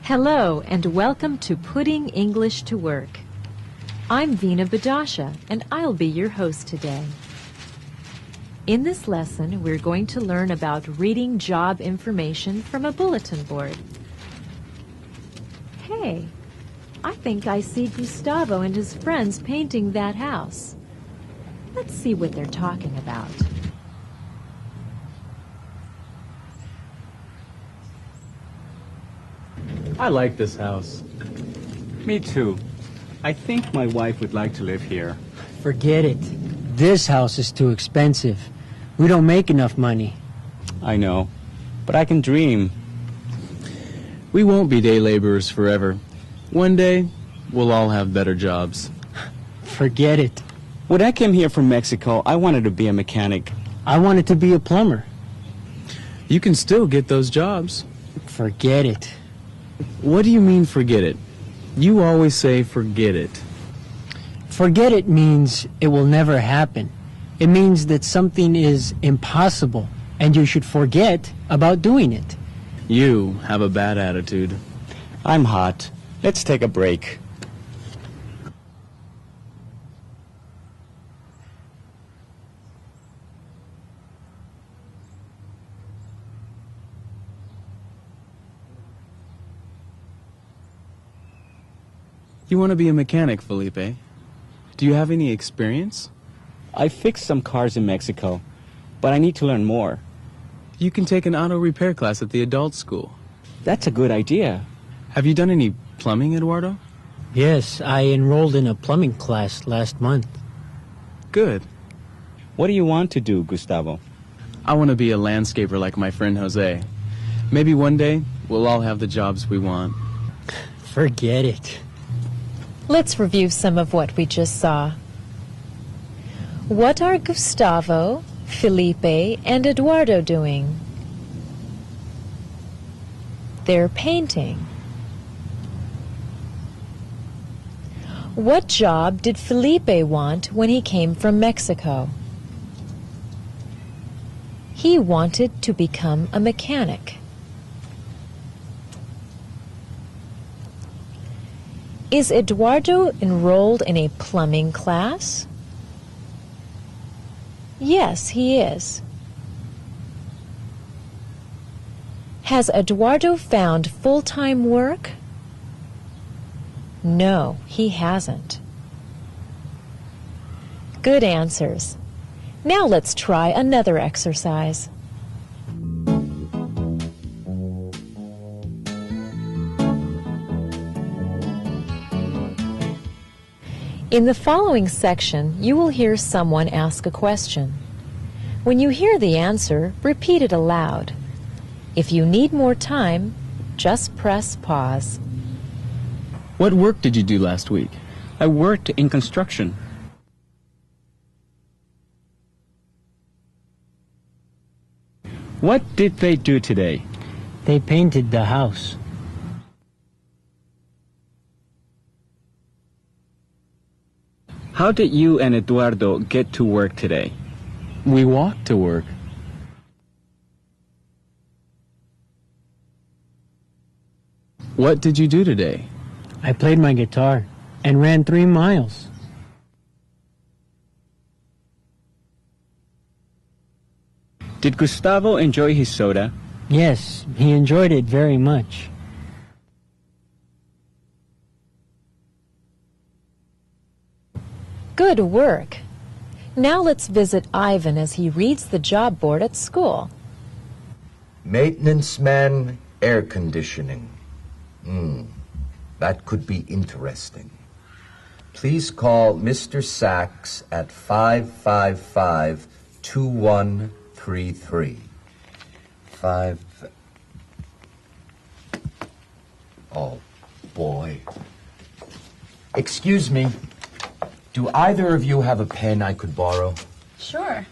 Hello and welcome to Putting English to Work. I'm Veena Badasha and I'll be your host today. In this lesson, we're going to learn about reading job information from a bulletin board. Hey, I think I see Gustavo and his friends painting that house. Let's see what they're talking about. I like this house. Me too. I think my wife would like to live here. Forget it. This house is too expensive. We don't make enough money. I know, but I can dream. We won't be day laborers forever. One day, we'll all have better jobs. Forget it. When I came here from Mexico, I wanted to be a mechanic. I wanted to be a plumber. You can still get those jobs. Forget it. What do you mean, forget it? You always say, forget it. Forget it means it will never happen. It means that something is impossible, and you should forget about doing it. You have a bad attitude. I'm hot. Let's take a break. You want to be a mechanic, Felipe? Do you have any experience? I fixed some cars in Mexico, but I need to learn more. You can take an auto repair class at the adult school. That's a good idea. Have you done any plumbing, Eduardo? Yes, I enrolled in a plumbing class last month. Good. What do you want to do, Gustavo? I want to be a landscaper like my friend Jose. Maybe one day, we'll all have the jobs we want. Forget it. Let's review some of what we just saw. What are Gustavo, Felipe, and Eduardo doing? They're painting. What job did Felipe want when he came from Mexico? He wanted to become a mechanic. Is Eduardo enrolled in a plumbing class? Yes, he is. Has Eduardo found full-time work? No, he hasn't. Good answers. Now let's try another exercise. In the following section, you will hear someone ask a question. When you hear the answer, repeat it aloud. If you need more time, just press pause. What work did you do last week? I worked in construction. What did they do today? They painted the house. How did you and Eduardo get to work today? We walked to work. What did you do today? I played my guitar and ran 3 miles. Did Gustavo enjoy his soda? Yes, he enjoyed it very much. Good work. Now let's visit Ivan as he reads the job board at school. Maintenance man, air conditioning. That could be interesting. Please call Mr. Sachs at 555-2133. Oh, boy. Excuse me. Do either of you have a pen I could borrow? Sure.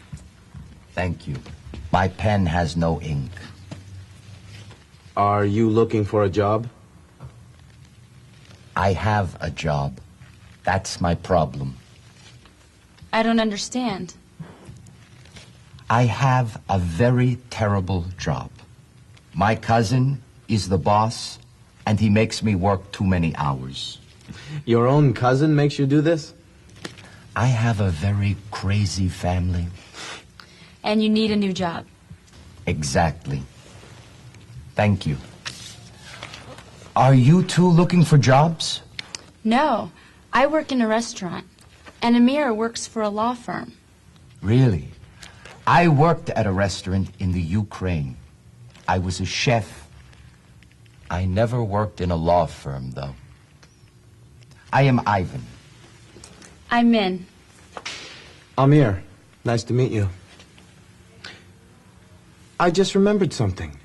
Thank you. My pen has no ink. Are you looking for a job? I have a job. That's my problem. I don't understand. I have a very terrible job. My cousin is the boss, and he makes me work too many hours. Your own cousin makes you do this? I have a very crazy family. And you need a new job. Exactly. Thank you. Are you two looking for jobs? No, I work in a restaurant, and Amir works for a law firm. Really? I worked at a restaurant in the Ukraine. I was a chef. I never worked in a law firm, though. I am Ivan. I'm Min. Amir, nice to meet you. I just remembered something.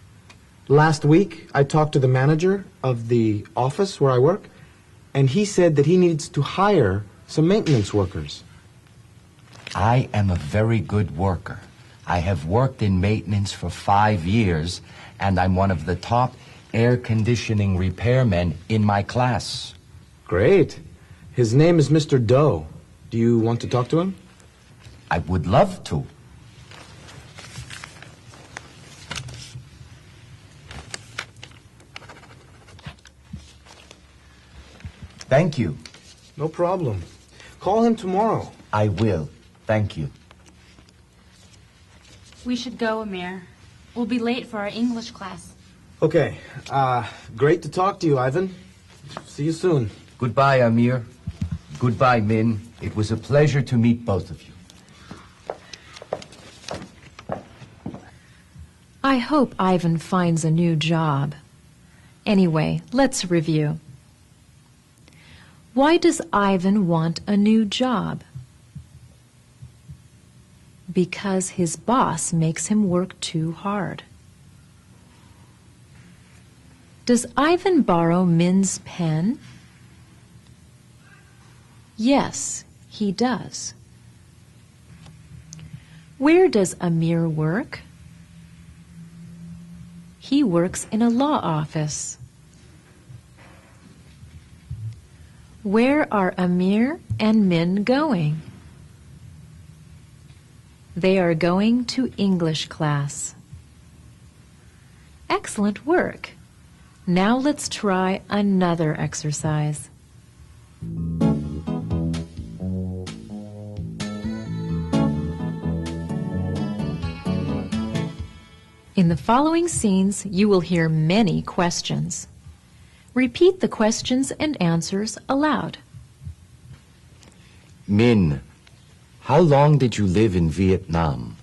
Last week, I talked to the manager of the office where I work, and he said that he needs to hire some maintenance workers. I am a very good worker. I have worked in maintenance for 5 years, and I'm one of the top air conditioning repairmen in my class. Great. His name is Mr. Doe. Do you want to talk to him? I would love to. Thank you. No problem. Call him tomorrow. I will. Thank you. We should go, Amir. We'll be late for our English class. Okay. Great to talk to you, Ivan. See you soon. Goodbye, Amir. Goodbye, Min. It was a pleasure to meet both of you. I hope Ivan finds a new job. Anyway, let's review. Why does Ivan want a new job? Because his boss makes him work too hard. Does Ivan borrow Min's pen? Yes, he does. Where does Amir work? He works in a law office. Where are Amir and Min going? They are going to English class. Excellent work. Now let's try another exercise. In the following scenes, you will hear many questions. Repeat the questions and answers aloud. Min, how long did you live in Vietnam?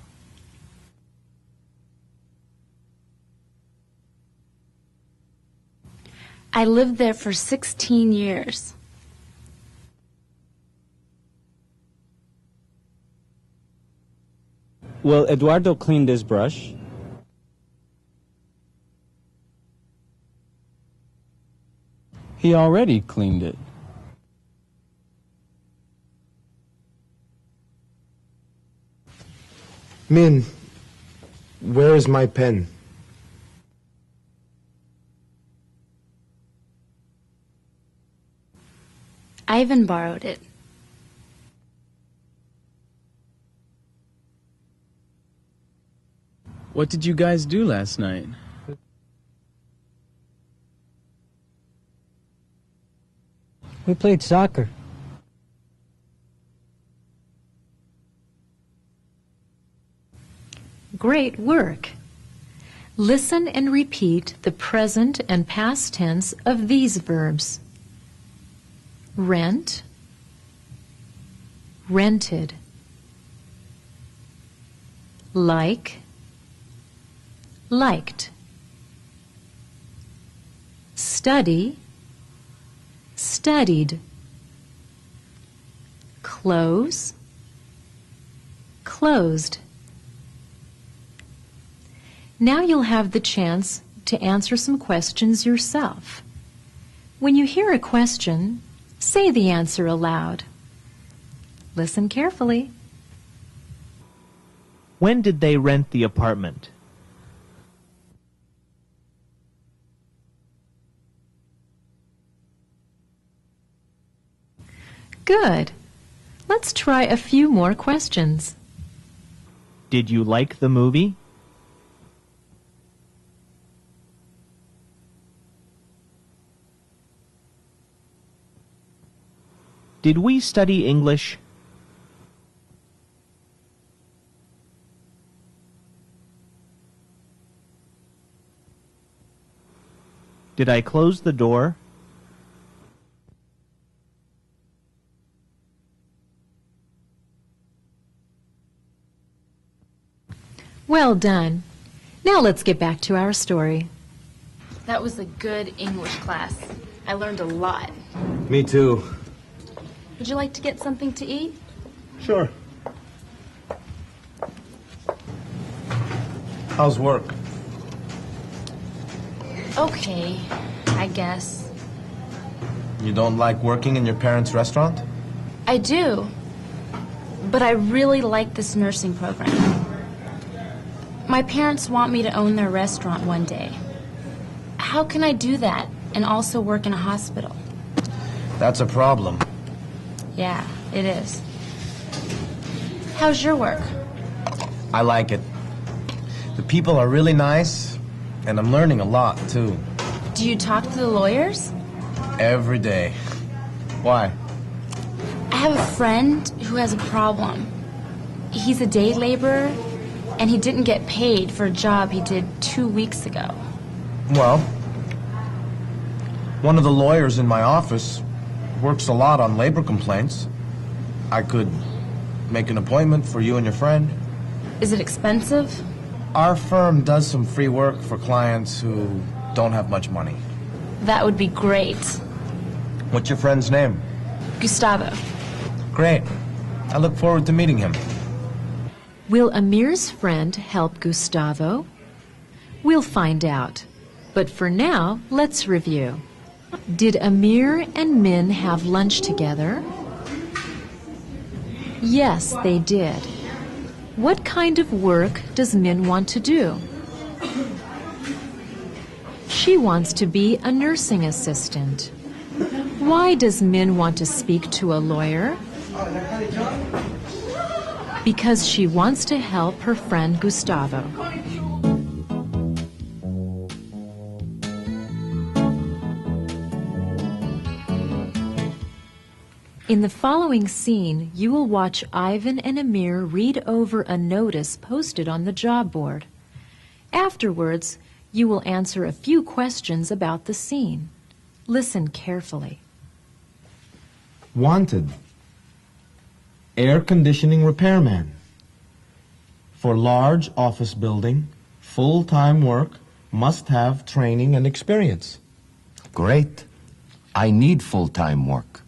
I lived there for 16 years. Will Eduardo clean this brush? He already cleaned it. Min, where is my pen? Ivan borrowed it. What did you guys do last night? We played soccer. Great work. Listen and repeat the present and past tense of these verbs. Rent, rented. Like, liked. Study, studied. Close, closed. Now you'll have the chance to answer some questions yourself. When you hear a question, say the answer aloud. Listen carefully. When did they rent the apartment? Good. Let's try a few more questions. Did you like the movie? Did we study English? Did I close the door? Well done. Now let's get back to our story. That was a good English class. I learned a lot. Me too. Would you like to get something to eat? Sure. How's work? Okay, I guess. You don't like working in your parents' restaurant? I do. But I really like this nursing program. My parents want me to own their restaurant one day. How can I do that and also work in a hospital? That's a problem. Yeah, it is. How's your work? I like it. The people are really nice, and I'm learning a lot, too. Do you talk to the lawyers? Every day. Why? I have a friend who has a problem. He's a day laborer, and he didn't get paid for a job he did 2 weeks ago. Well, one of the lawyers in my office works a lot on labor complaints. I could make an appointment for you and your friend. Is it expensive? Our firm does some free work for clients who don't have much money. That would be great. What's your friend's name? Gustavo. Great. I look forward to meeting him. Will Amir's friend help Gustavo? We'll find out. But for now, let's review. Did Amir and Min have lunch together? Yes, they did. What kind of work does Min want to do? She wants to be a nursing assistant. Why does Min want to speak to a lawyer? Because she wants to help her friend Gustavo. In the following scene, you will watch Ivan and Amir read over a notice posted on the job board. Afterwards, you will answer a few questions about the scene. Listen carefully. Wanted. Air conditioning repairman. For large office building, full-time work, must have training and experience. Great. I need full-time work.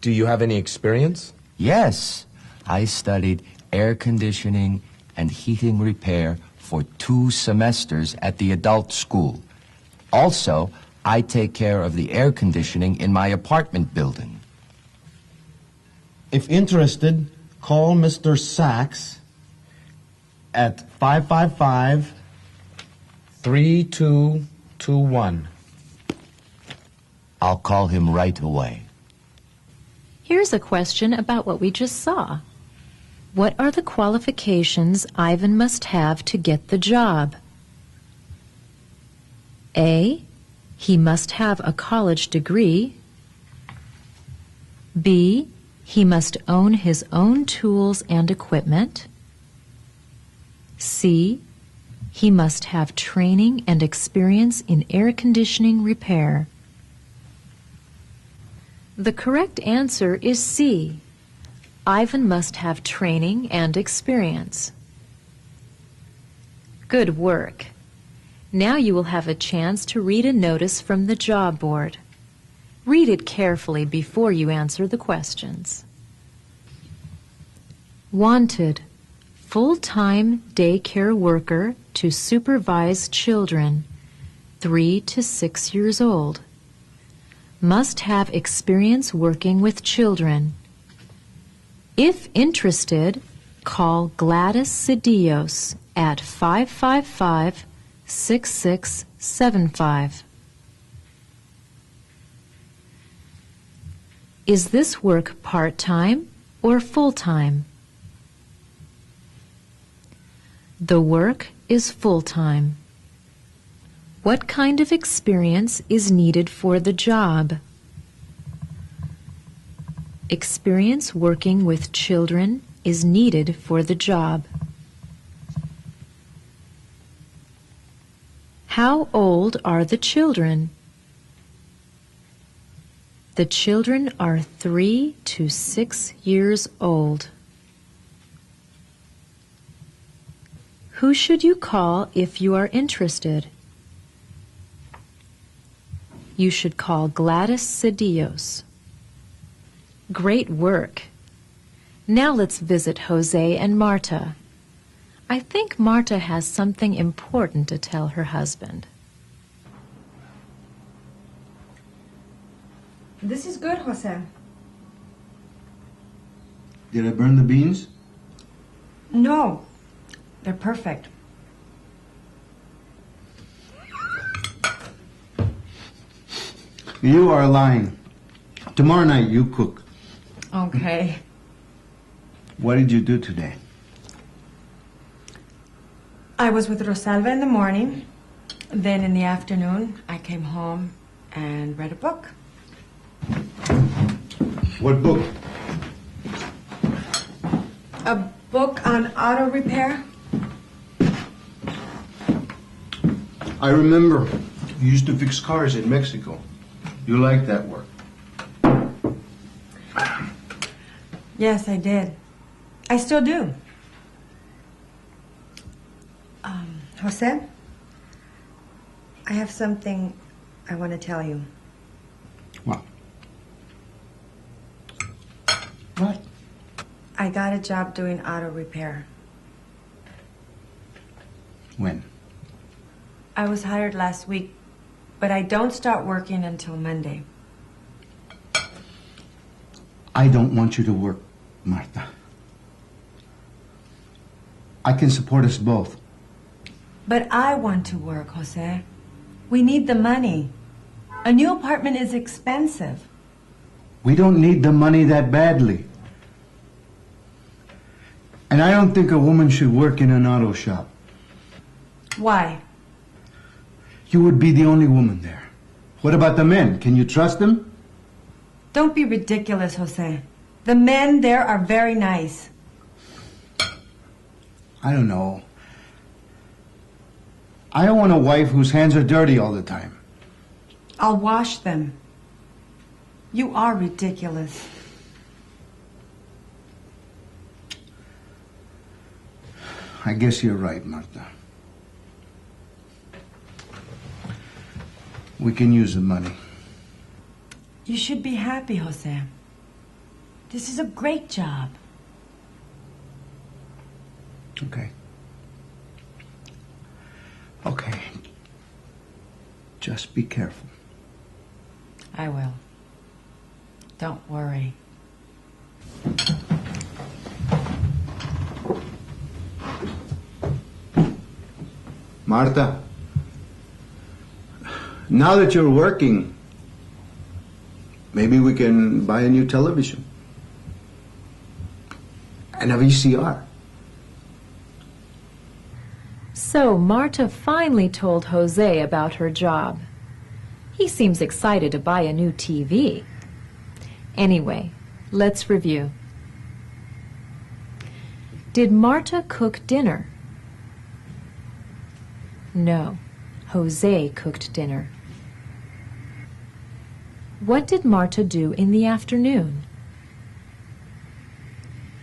Do you have any experience? Yes. I studied air conditioning and heating repair for 2 semesters at the adult school. Also, I take care of the air conditioning in my apartment building. If interested, call Mr. Sachs at 555-3221. I'll call him right away. Here's a question about what we just saw. What are the qualifications Ivan must have to get the job? A. He must have a college degree. B. He must own his own tools and equipment. C. He must have training and experience in air conditioning repair. The correct answer is C. Ivan must have training and experience. Good work. Now you will have a chance to read a notice from the job board. Read it carefully before you answer the questions. Wanted. Full-time daycare worker to supervise children, 3 to 6 years old. Must have experience working with children. If interested, call Gladys Cedillos at 555-6675. Is this work part-time or full-time? The work is full-time. What kind of experience is needed for the job? Experience working with children is needed for the job. How old are the children? The children are 3 to 6 years old. Who should you call if you are interested? You should call Gladys Cedillos. Great work. Now let's visit Jose and Marta. I think Marta has something important to tell her husband. This is good, Jose. Did I burn the beans? No, they're perfect. You are lying. Tomorrow night you cook. Okay. What did you do today? I was with Rosalba in the morning. Then in the afternoon, I came home and read a book. What book? A book on auto repair. I remember you used to fix cars in Mexico. You liked that work. Yes, I did. I still do. Jose, I have something I want to tell you. What? What? I got a job doing auto repair. When? I was hired last week, but I don't start working until Monday. I don't want you to work, Marta. I can support us both. But I want to work, Jose. We need the money. A new apartment is expensive. We don't need the money that badly. And I don't think a woman should work in an auto shop. Why? You would be the only woman there. What about the men? Can you trust them? Don't be ridiculous, Jose. The men there are very nice. I don't know. I don't want a wife whose hands are dirty all the time. I'll wash them. You are ridiculous. I guess you're right, Marta. We can use the money. You should be happy, Jose. This is a great job. Okay. Okay. Just be careful. I will. Don't worry. Marta, now that you're working, maybe we can buy a new television. And a VCR. So Marta finally told Jose about her job. He seems excited to buy a new TV. Anyway, let's review. Did Marta cook dinner? No, Jose cooked dinner. What did Marta do in the afternoon?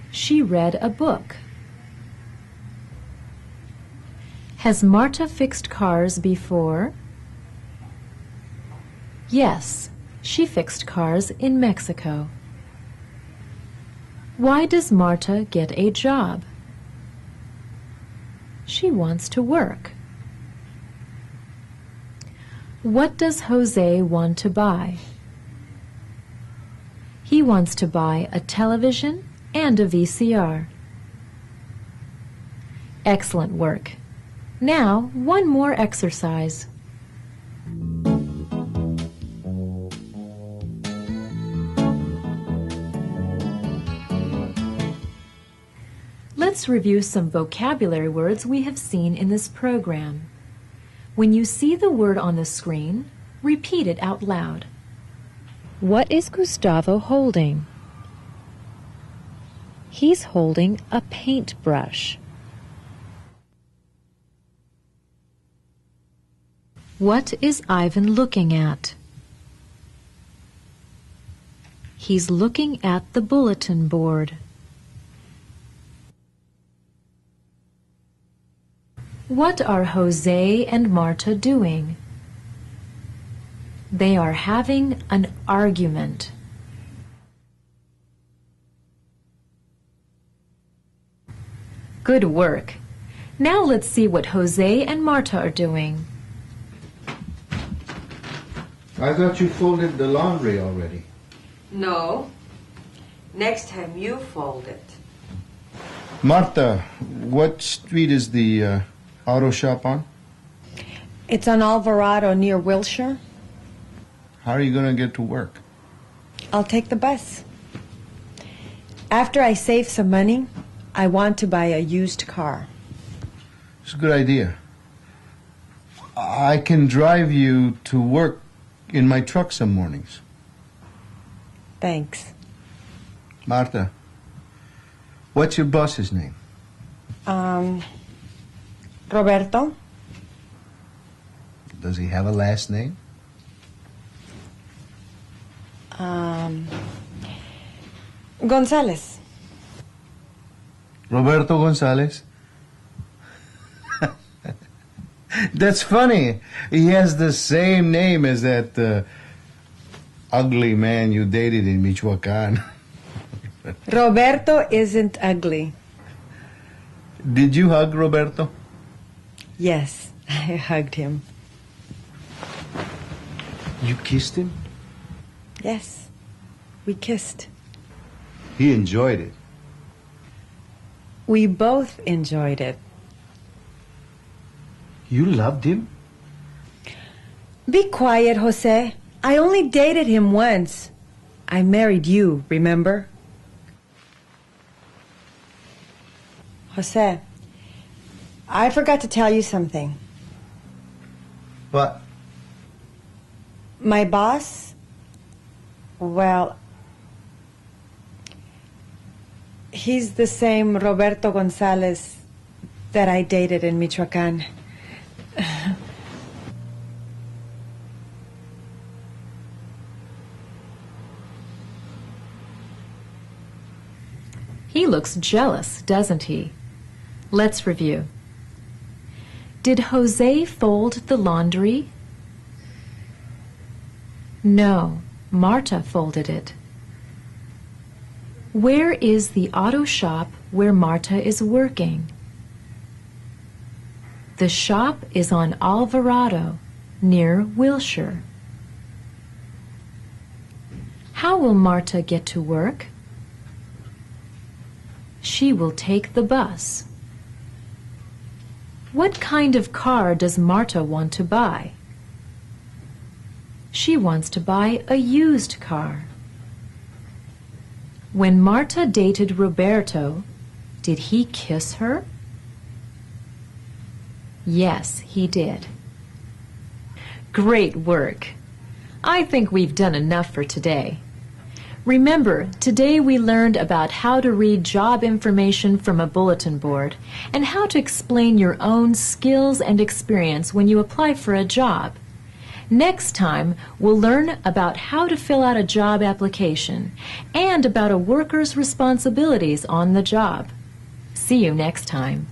She read a book. Has Marta fixed cars before? Yes, she fixed cars in Mexico. Why does Marta get a job? She wants to work. What does Jose want to buy? He wants to buy a television and a VCR. Excellent work. Now, one more exercise. Let's review some vocabulary words we have seen in this program. When you see the word on the screen, repeat it out loud. What is Gustavo holding? He's holding a paintbrush. What is Ivan looking at? He's looking at the bulletin board. What are Jose and Marta doing? They are having an argument. Good work. Now let's see what Jose and Marta are doing. I thought you folded the laundry already. No. Next time you fold it. Marta, what street is the auto shop on? It's on Alvarado near Wilshire. How are you going to get to work? I'll take the bus. After I save some money, I want to buy a used car. It's a good idea. I can drive you to work in my truck some mornings. Thanks. Marta, what's your boss's name? Roberto? Does he have a last name? Gonzalez. Roberto Gonzalez? That's funny. He has the same name as that ugly man you dated in Michoacan. Roberto isn't ugly. Did you hug Roberto? Yes, I hugged him. You kissed him? Yes, we kissed. He enjoyed it. We both enjoyed it. You loved him? Be quiet, Jose. I only dated him once. I married you, remember? Jose, I forgot to tell you something. What? My boss, well, he's the same Roberto Gonzalez that I dated in Michoacan. He looks jealous, doesn't he? Let's review. Did Jose fold the laundry? No, Marta folded it. Where is the auto shop where Marta is working? The shop is on Alvarado, near Wilshire. How will Marta get to work? She will take the bus. What kind of car does Marta want to buy? She wants to buy a used car. When Marta dated Roberto, did he kiss her? Yes, he did. Great work. I think we've done enough for today. Remember, today we learned about how to read job information from a bulletin board and how to explain your own skills and experience when you apply for a job. Next time, we'll learn about how to fill out a job application and about a worker's responsibilities on the job. See you next time.